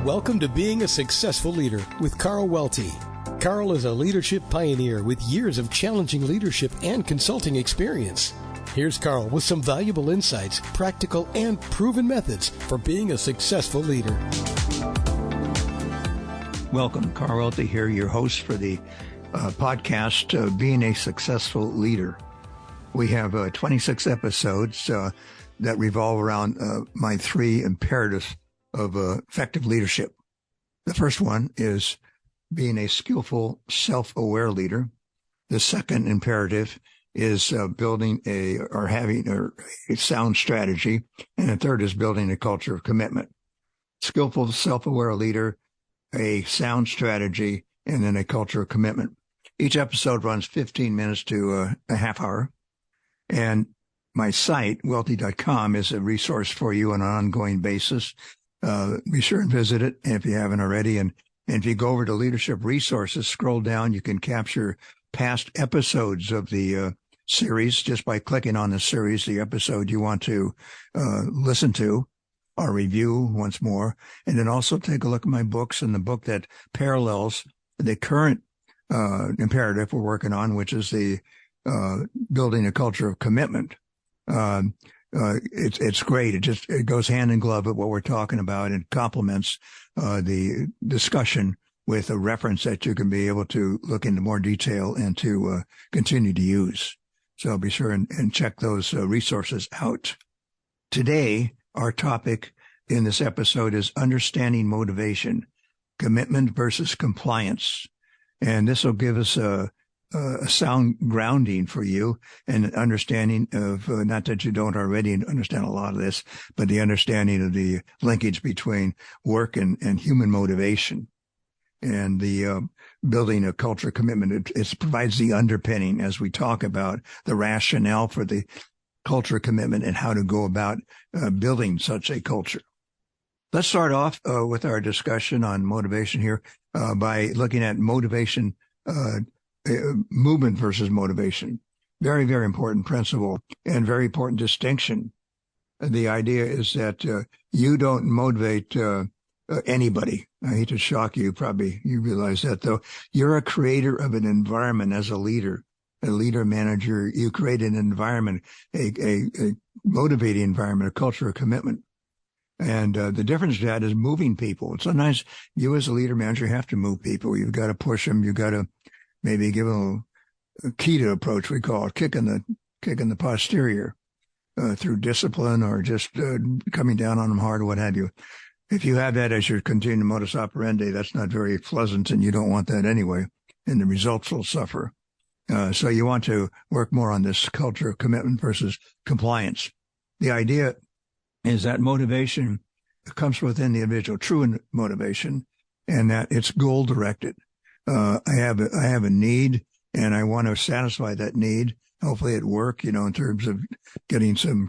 Welcome to Being a Successful Leader with Carl Welty. Carl is a leadership pioneer with years of challenging leadership and consulting experience. Here's Carl with some valuable insights, practical and proven methods for being a successful leader. Welcome, Carl Welty here, your host for the podcast, Being a Successful Leader. We have 26 episodes that revolve around my three imperatives of effective leadership. The first one is being a skillful, self-aware leader. The second imperative is having a sound strategy. And the third is building a culture of commitment. Skillful, self-aware leader, a sound strategy, and then a culture of commitment. Each episode runs 15 minutes to a half hour. And my site, welty.com, is a resource for you on an ongoing basis. Be sure and visit it if you haven't already. And if you go over to Leadership Resources, scroll down, you can capture past episodes of the series just by clicking on the series, the episode you want to listen to or review once more. And then also take a look at my books and the book that parallels the current imperative we're working on, which is the building a culture of commitment. It's great. It goes hand in glove with what we're talking about and complements the discussion with a reference that you can be able to look into more detail and to continue to use. So be sure and check those resources out. Today, our topic in this episode is understanding motivation, commitment versus compliance. And this will give us a sound grounding for you and an understanding of, not that you don't already understand a lot of this, but the understanding of the linkage between work and human motivation and the building a culture of commitment. It provides the underpinning as we talk about the rationale for the culture of commitment and how to go about building such a culture. Let's start off with our discussion on motivation here by looking at motivation movement versus motivation. Very, very important principle and very important distinction. The idea is that you don't motivate anybody. I hate to shock you. Probably you realize that, though. You're a creator of an environment as a leader manager. You create an environment, a motivating environment, a culture of commitment. And the difference to that is moving people. Sometimes you as a leader manager have to move people. You've got to push them. You've got to maybe give them a Keto approach, we call it, kicking the posterior through discipline or just coming down on them hard or what have you. If you have that as your continued modus operandi, that's not very pleasant, and you don't want that anyway, and the results will suffer. So you want to work more on this culture of commitment versus compliance. The idea is that motivation comes within the individual, true motivation, and that it's goal-directed. I have a need and I want to satisfy that need, hopefully at work, in terms of getting some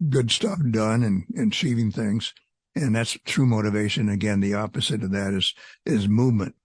good stuff done and achieving things. And that's true motivation. Again, the opposite of that is movement.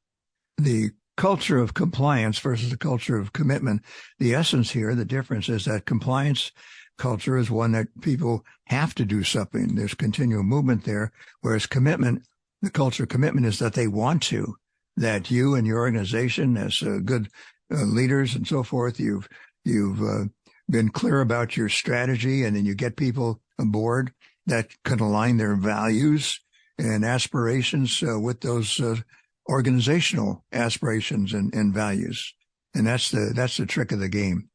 The culture of compliance versus the culture of commitment. The essence here, the difference is that compliance culture is one that people have to do something. There's continual movement there. Whereas commitment, the culture of commitment is that they want to. That you and your organization as good leaders and so forth, you've been clear about your strategy, and then you get people aboard that can align their values and aspirations with those organizational aspirations and values. And that's the trick of the game.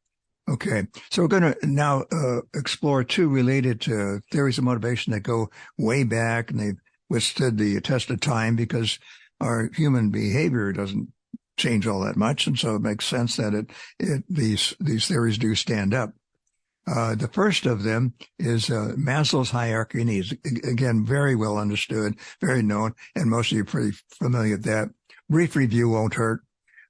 Okay, so we're going to now explore two related theories of motivation that go way back, and they've withstood the test of time because our human behavior doesn't change all that much, and so it makes sense that these theories do stand up. The first of them is Maslow's hierarchy of needs. Again, very well understood, very known, and most of you are pretty familiar with that. Brief review won't hurt.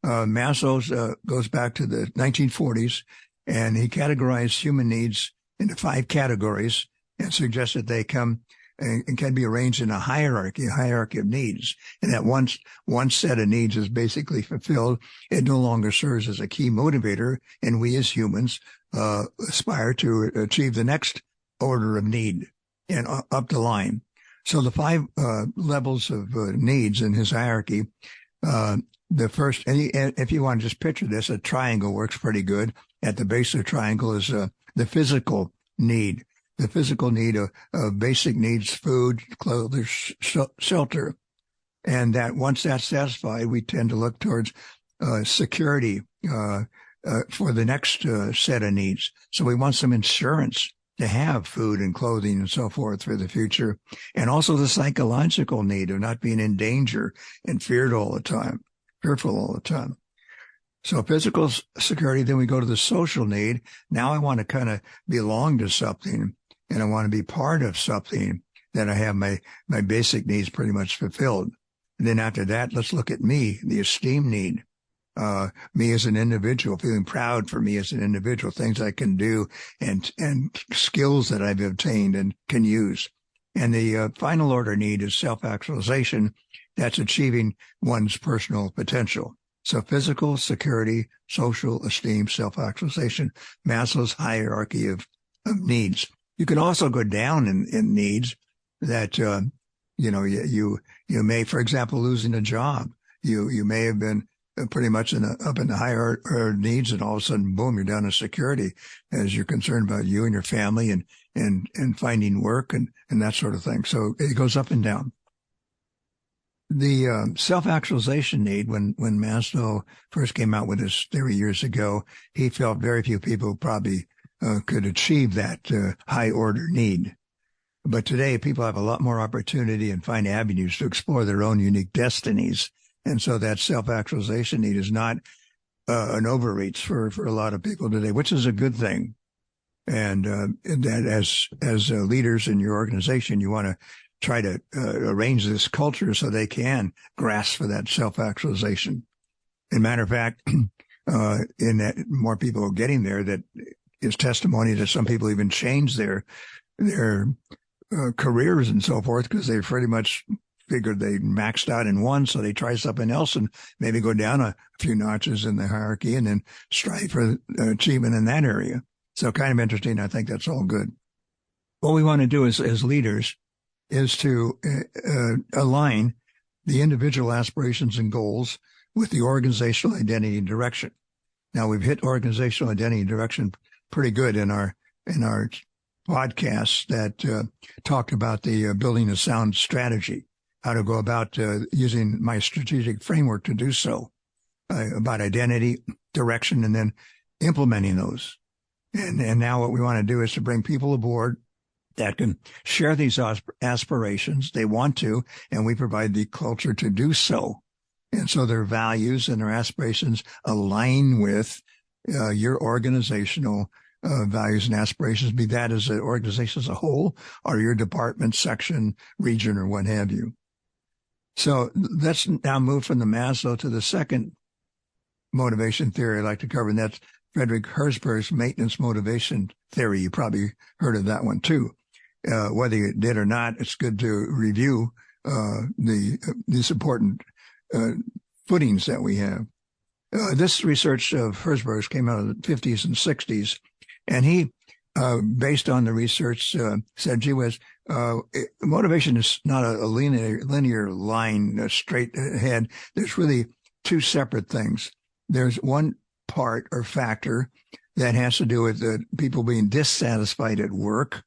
Maslow's goes back to the 1940s, and he categorized human needs into 5 categories and suggested they come and can be arranged in a hierarchy of needs. And that once one set of needs is basically fulfilled, it no longer serves as a key motivator, and we as humans aspire to achieve the next order of need and up the line. So the five levels of needs in his hierarchy, the first, if you want to just picture this, a triangle works pretty good. At the base of the triangle is the physical need. The physical need of basic needs, food, clothing, shelter. And that once that's satisfied, we tend to look towards security for the next set of needs. So we want some insurance to have food and clothing and so forth for the future. And also the psychological need of not being in danger and fearful all the time. So physical security, then we go to the social need. Now I want to kind of belong to something, and I want to be part of something that I have my basic needs pretty much fulfilled. And then after that, let's look at me, the esteem need. Me as an individual, feeling proud for me as an individual, things I can do and skills that I've obtained and can use. And the final order need is self-actualization. That's achieving one's personal potential. So physical, security, social, esteem, self-actualization, Maslow's hierarchy of needs. You can also go down in needs that, you may, for example, losing a job. You may have been pretty much up in the higher needs, and all of a sudden, boom, you're down to security as you're concerned about you and your family and finding work and that sort of thing. So it goes up and down. The self-actualization need, when Maslow first came out with his theory years ago, he felt very few people probably could achieve that high order need. But today, people have a lot more opportunity and find avenues to explore their own unique destinies. And so that self-actualization need is not an overreach for a lot of people today, which is a good thing. And that as leaders in your organization, you want to try to arrange this culture so they can grasp for that self-actualization. As a matter of fact, in that more people are getting there, that is testimony that some people even change their careers and so forth because they pretty much figured they maxed out in one, so they try something else and maybe go down a few notches in the hierarchy and then strive for achievement in that area. So kind of interesting. I think that's all good. What we want to do as leaders is to align the individual aspirations and goals with the organizational identity and direction. Now, we've hit organizational identity and direction pretty good in our podcasts that talked about the building a sound strategy, how to go about using my strategic framework to do so, about identity, direction, and then implementing those. And now what we want to do is to bring people aboard that can share these aspirations. They want to, and we provide the culture to do so. And so their values and their aspirations align with your organizational values and aspirations, be that as an organization as a whole or your department, section, region, or what have you. So let's now move from the Maslow to the second motivation theory I'd like to cover, and that's Frederick Herzberg's maintenance motivation theory. You probably heard of that one too. Whether you did or not, it's good to review these important footings that we have. This research of Herzberg's came out of the 50s and 60s, and he, based on the research, said, gee whiz, motivation is not a linear line, straight ahead. There's really two separate things. There's one part or factor that has to do with people being dissatisfied at work,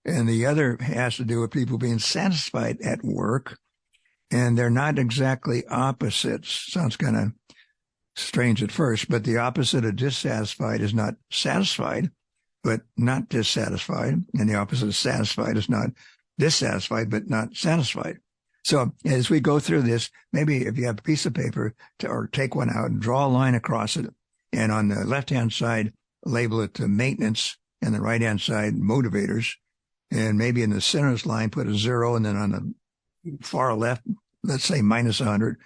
and the other has to do with people being satisfied at work, and they're not exactly opposites. Sounds kind of strange at first, but the opposite of dissatisfied is not satisfied, but not dissatisfied, and the opposite of satisfied is not dissatisfied, but not satisfied. So as we go through this, maybe if you have a piece of paper or take one out and draw a line across it, and on the left-hand side, label it to maintenance, and the right-hand side, motivators. And maybe in the center's line, put a 0, and then on the far left, let's say minus 100,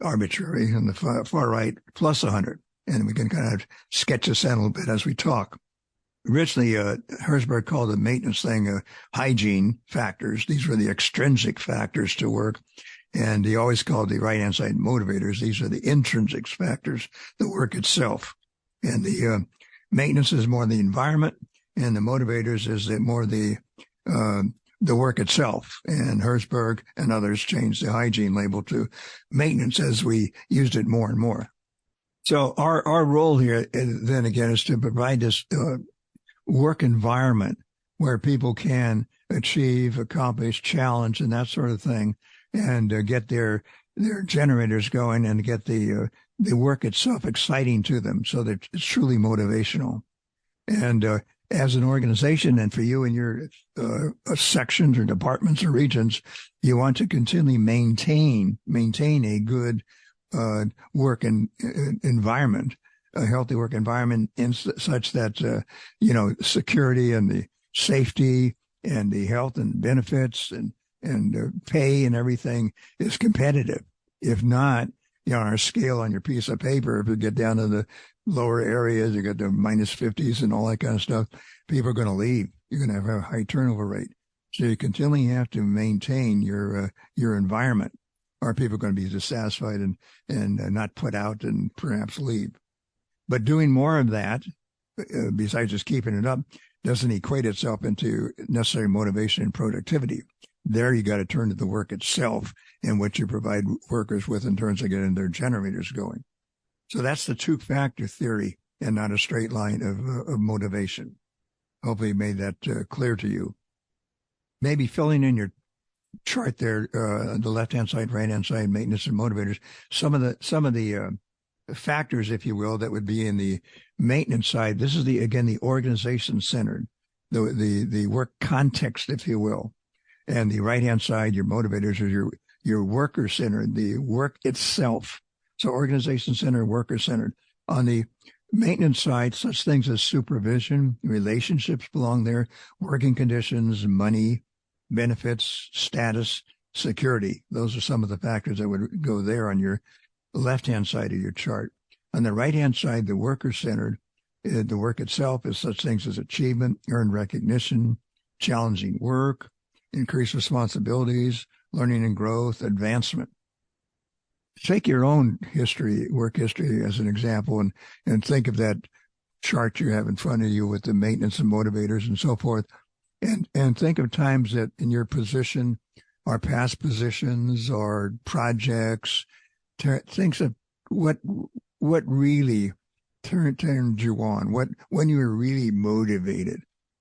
arbitrary, and the far right, plus 100. And we can kind of sketch this out a little bit as we talk. Originally, Herzberg called the maintenance thing hygiene factors. These were the extrinsic factors to work. And he always called the right-hand side motivators. These are the intrinsic factors, the work itself. And the maintenance is more the environment, and the motivators is more the the work itself. And Herzberg and others changed the hygiene label to maintenance as we used it more and more. So our role here then again is to provide this work environment where people can achieve, accomplish, challenge, and that sort of thing, and get their generators going and get the work itself exciting to them so that it's truly motivational. And as an organization, and for you and your sections or departments or regions, you want to continually maintain a good work environment, a healthy work environment, in such that security and the safety and the health and benefits and pay and everything is competitive. If not, on a scale on your piece of paper, if you get down to the lower areas, you get the minus 50s and all that kind of stuff, people are going to leave. You're going to have a high turnover rate. So you continually have to maintain your environment, or people are going to be dissatisfied and not put out and perhaps leave. But doing more of that, besides just keeping it up, doesn't equate itself into necessary motivation and productivity. There you got to turn to the work itself and what you provide workers with in terms of getting their generators going. So that's the two-factor theory and not a straight line of motivation. Hopefully made that clear to you. Maybe filling in your chart there, the left-hand side, right-hand side, maintenance and motivators, some of the factors, if you will, that would be in the maintenance side. This is the organization-centered, the work context, if you will. And the right-hand side, your motivators, are your worker-centered, the work itself. So organization-centered, worker-centered. On the maintenance side, such things as supervision, relationships belong there, working conditions, money, benefits, status, security. Those are some of the factors that would go there on your left-hand side of your chart. On the right-hand side, the worker-centered, the work itself is such things as achievement, earned recognition, challenging work, increased responsibilities, learning and growth, advancement. Take your own history, work history as an example, and think of that chart you have in front of you with the maintenance and motivators and so forth. And think of times that in your position or past positions or projects, things of what really turned you on, when you were really motivated,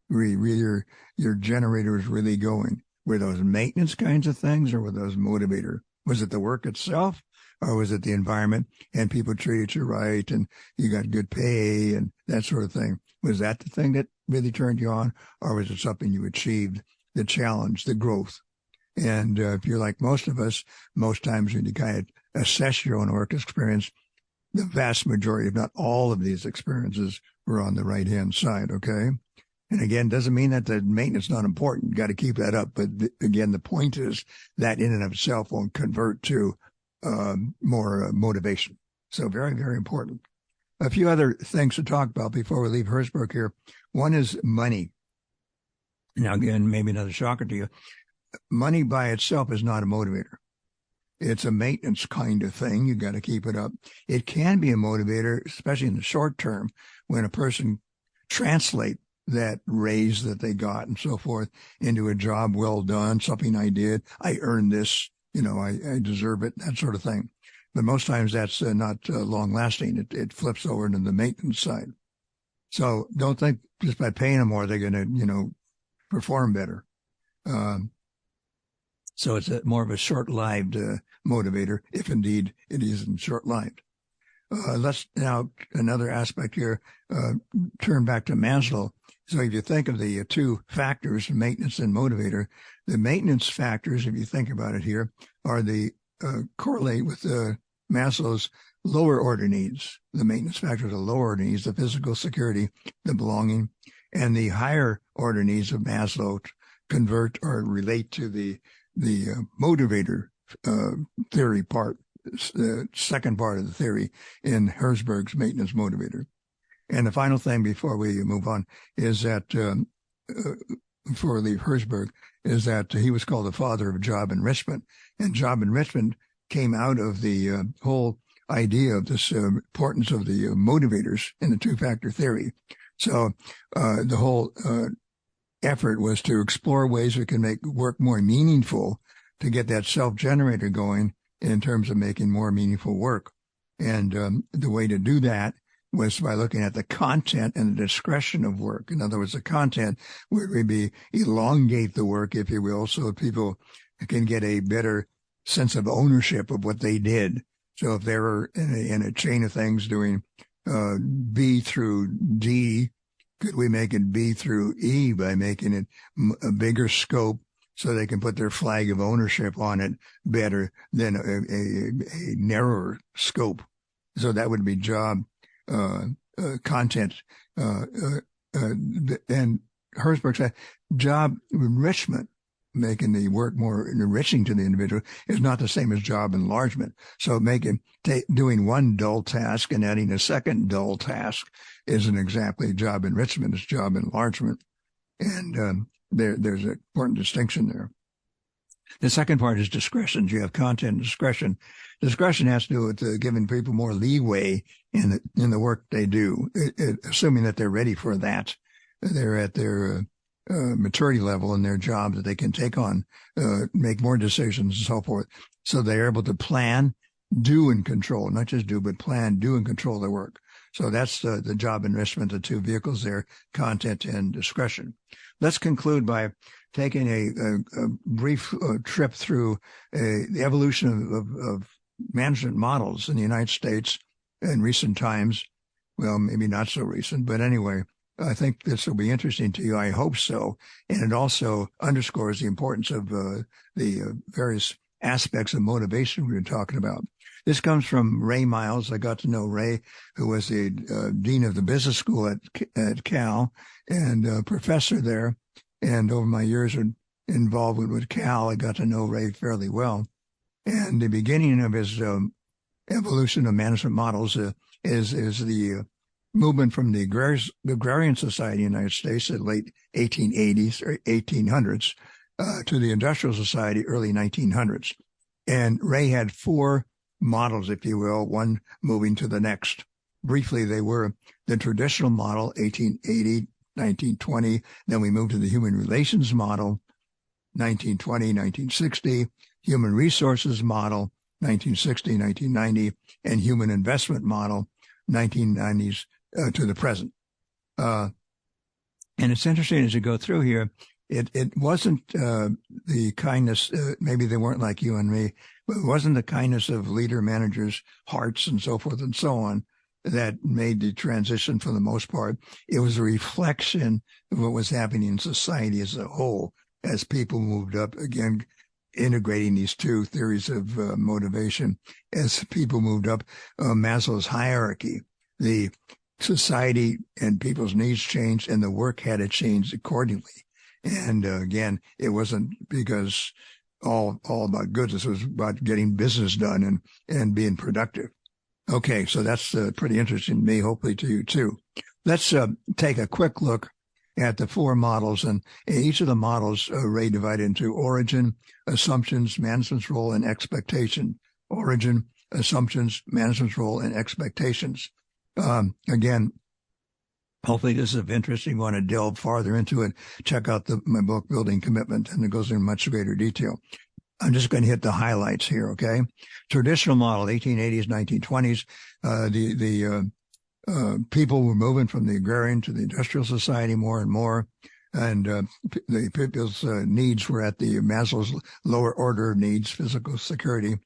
really your generator was really going. Were those maintenance kinds of things, or were those motivator? Was it the work itself, or was it the environment and people treated you right and you got good pay and that sort of thing? Was that the thing that really turned you on, or was it something you achieved, the challenge, the growth? And if you're like most of us, most times when you kind of assess your own work experience, the vast majority, if not all of these experiences, were on the right-hand side, okay? And again, doesn't mean that the maintenance is not important. You got to keep that up. But again, the point is that in and of itself won't convert to more motivation. So very, very important. A few other things to talk about before we leave Herzberg here. One is money. Now, again, maybe another shocker to you. Money by itself is not a motivator. It's a maintenance kind of thing. You got to keep it up. It can be a motivator, especially in the short term, when a person translate that raise that they got and so forth into a job well done, something I did, I earned this, I deserve it, that sort of thing. But most times that's not long lasting. It flips over into the maintenance side. So don't think just by paying them more, they're going to, perform better. So it's more of a short-lived motivator, if indeed it isn't short-lived. Let's now, another aspect here, turn back to Maslow. So if you think of the two factors, maintenance and motivator, the maintenance factors, if you think about it here, are the correlate with Maslow's lower order needs. The maintenance factors are lower order needs, the physical security, the belonging, and the higher order needs of Maslow convert or relate to the motivator theory part, the second part of the theory in Herzberg's maintenance motivator. And the final thing before we move on is that, before we leave Herzberg, is that he was called the father of job enrichment. And job enrichment came out of the whole idea of this importance of the motivators in the two-factor theory. So the whole effort was to explore ways we can make work more meaningful, to get that self-generator going in terms of making more meaningful work. And the way to do that was by looking at the content and the discretion of work. In other words, the content would maybe elongate the work, if you will, so people can get a better sense of ownership of what they did. So if they were in a chain of things doing B through D, could we make it B through E by making it a bigger scope so they can put their flag of ownership on it better than a narrower scope? So that would be job content. And Herzberg said job enrichment, making the work more enriching to the individual, is not the same as job enlargement. So doing one dull task and adding a second dull task isn't exactly job enrichment, it's job enlargement. And there's an important distinction there. The second part is discretion. You have content and discretion. Discretion has to do with giving people more leeway in the work they do, assuming that they're ready for that. They're at their maturity level in their job that they can take on, make more decisions and so forth. So they're able to plan, do, and control, not just do, but plan, do, and control their work. So that's the job enrichment, the two vehicles there, content and discretion. Let's conclude by taking a brief trip through the evolution of management models in the United States in recent times. Well, maybe not so recent, but anyway, I think this will be interesting to you. I hope so. And it also underscores the importance of the various aspects of motivation we've been talking about. This comes from Ray Miles. I got to know Ray, who was the dean of the business school at Cal and professor there. And over my years of involvement with Cal, I got to know Ray fairly well. And the beginning of his evolution of management models is the movement from the Agrarian Society in the United States in the late 1880s or 1800s to the Industrial Society early 1900s. And Ray had four models, if you will, one moving to the next. Briefly, they were the traditional model, 1880, 1920. Then we moved to the human relations model, 1920, 1960, human resources model, 1960, 1990, and human investment model, 1990s to the present. And it's interesting as you go through here, it wasn't the kindness, maybe they weren't like you and me, but it wasn't the kindness of leader managers' hearts and so forth and so on that made the transition for the most part. It was a reflection of what was happening in society as a whole as people moved up, again, integrating these two theories of motivation. As people moved up Maslow's hierarchy, the society and people's needs changed and the work had to change accordingly. And again, it wasn't because all about goods. It was about getting business done and being productive. Okay, so that's pretty interesting to me, hopefully to you too. Let's take a quick look at the four models. And each of the models, Ray divided into origin, assumptions, management's role, and expectation. Origin, assumptions, management's role, and expectations. Again, hopefully this is of interest. You want to delve farther into it, check out my book, Building Commitment, and it goes into much greater detail. I'm just going to hit the highlights here, okay? Traditional model, 1880s, 1920s, the people were moving from the agrarian to the industrial society more and more, and the people's needs were at the Maslow's lower order of needs, physical security.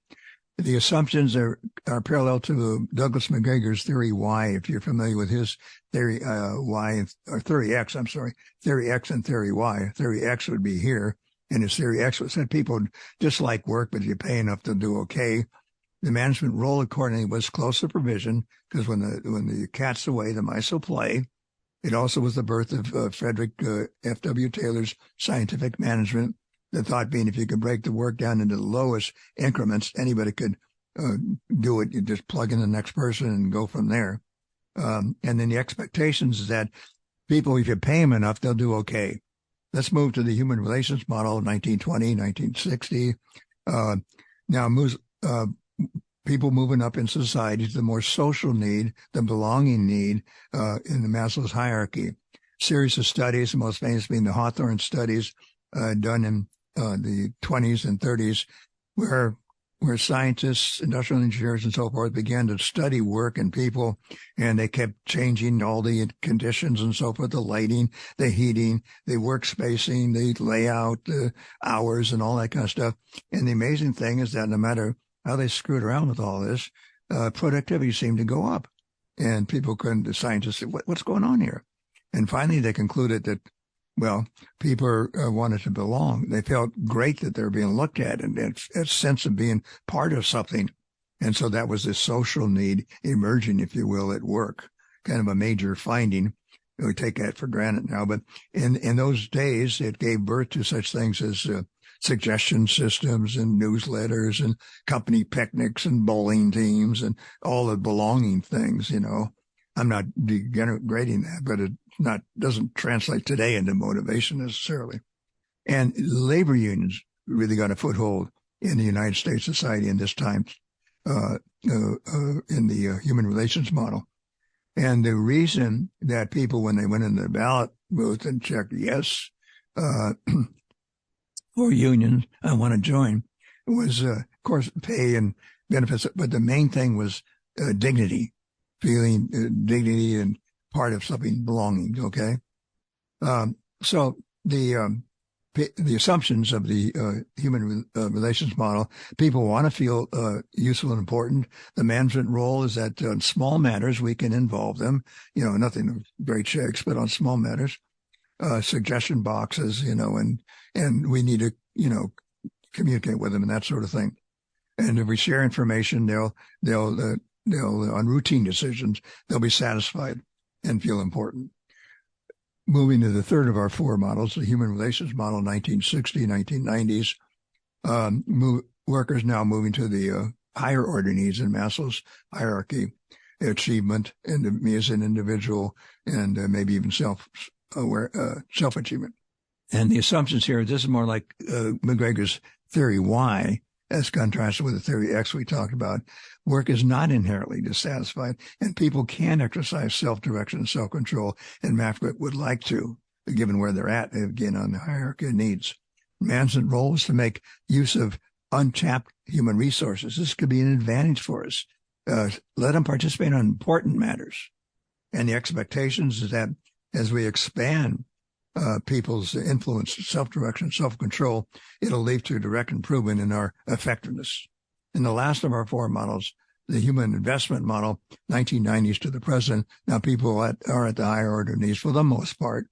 The assumptions are parallel to Douglas McGregor's theory Y, if you're familiar with his theory Y, or theory X, I'm sorry, theory X and theory Y. Theory X would be here, and his theory X said people dislike work, but if you pay enough, they'll do okay. The management role accordingly was close supervision, because when the cat's away, the mice will play. It also was the birth of Frederick F.W. Taylor's scientific management. The thought being if you could break the work down into the lowest increments, anybody could do it. You just plug in the next person and go from there. And then the expectations is that people, if you pay them enough, they'll do okay. Let's move to the human relations model, 1920, 1960. Now, people moving up in society to the more social need, the belonging need in the Maslow's hierarchy. series of studies, the most famous being the Hawthorne studies done in the 20s and 30s, where scientists, industrial engineers, and so forth began to study work and people, and they kept changing all the conditions and so forth, the lighting, the heating, the work spacing, the layout, the hours, and all that kind of stuff. And the amazing thing is that no matter how they screwed around with all this, productivity seemed to go up. And people couldn't, the scientists said, what's going on here? And finally, they concluded that, well, people wanted to belong. They felt great that they were being looked at, and a sense of being part of something. And so that was this social need emerging, if you will, at work, kind of a major finding. We take that for granted now. But in those days, it gave birth to such things as suggestion systems and newsletters and company picnics and bowling teams and all the belonging things, you know. I'm not degrading that, but it doesn't translate today into motivation necessarily. And labor unions really got a foothold in the United States society in this time, in the human relations model. And the reason that people, when they went in the ballot booth and checked yes, for unions, I want to join, was, of course, pay and benefits. But the main thing was dignity, feeling dignity and part of something, belonging. Okay. So the assumptions of the human relations model, people want to feel useful and important. The management role is that on small matters, we can involve them, you know, nothing of great shakes, but on small matters, suggestion boxes, you know, and we need to, you know, communicate with them and that sort of thing. And if we share information, they'll on routine decisions, they'll be satisfied and feel important. Moving to the third of our four models, the human relations model, 1960, 1990s, workers now moving to the higher order needs in Maslow's hierarchy, achievement, and me as an individual, and maybe even self-achievement. And the assumptions here, this is more like McGregor's theory Y, as contrasted with the theory X we talked about. Work is not inherently dissatisfied, and people can exercise self-direction and self-control, and Maslow's would like to, given where they're at, again, on the hierarchy of needs. Management role is to make use of untapped human resources. This could be an advantage for us. Let them participate on important matters. And the expectations is that as we expand people's influence, self-direction, self-control, it'll lead to direct improvement in our effectiveness. In the last of our four models, the human investment model, 1990s to the present, now people are at the higher order needs for the most part,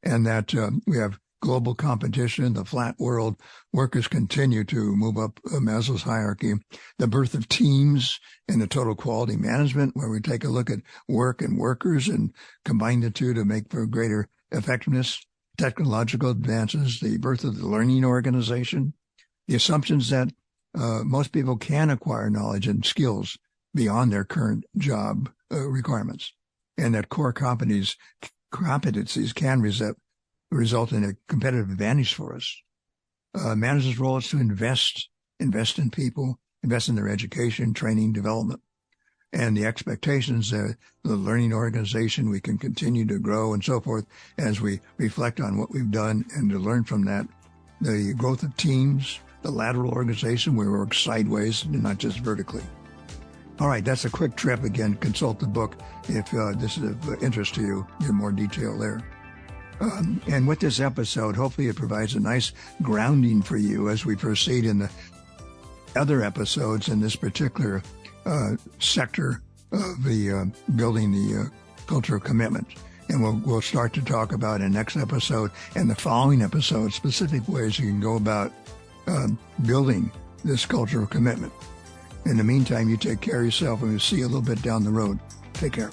and that we have global competition, the flat world, workers continue to move up Maslow's hierarchy, the birth of teams and the total quality management, where we take a look at work and workers and combine the two to make for greater effectiveness, technological advances, the birth of the learning organization, the assumptions that most people can acquire knowledge and skills beyond their current job requirements, and that core competencies can result in a competitive advantage for us. Managers' role is to invest in people, invest in their education, training, development, and the expectations that the learning organization, we can continue to grow and so forth as we reflect on what we've done and to learn from that. The growth of teams, the lateral organization, where we work sideways and not just vertically. All right, that's a quick trip. Again, consult the book if this is of interest to you. Get more detail there. And with this episode, hopefully it provides a nice grounding for you as we proceed in the other episodes in this particular sector of the building the culture of commitment. And we'll start to talk about in the next episode and the following episode specific ways you can go about building this culture of commitment. In the meantime, you take care of yourself, and we'll see you a little bit down the road. Take care.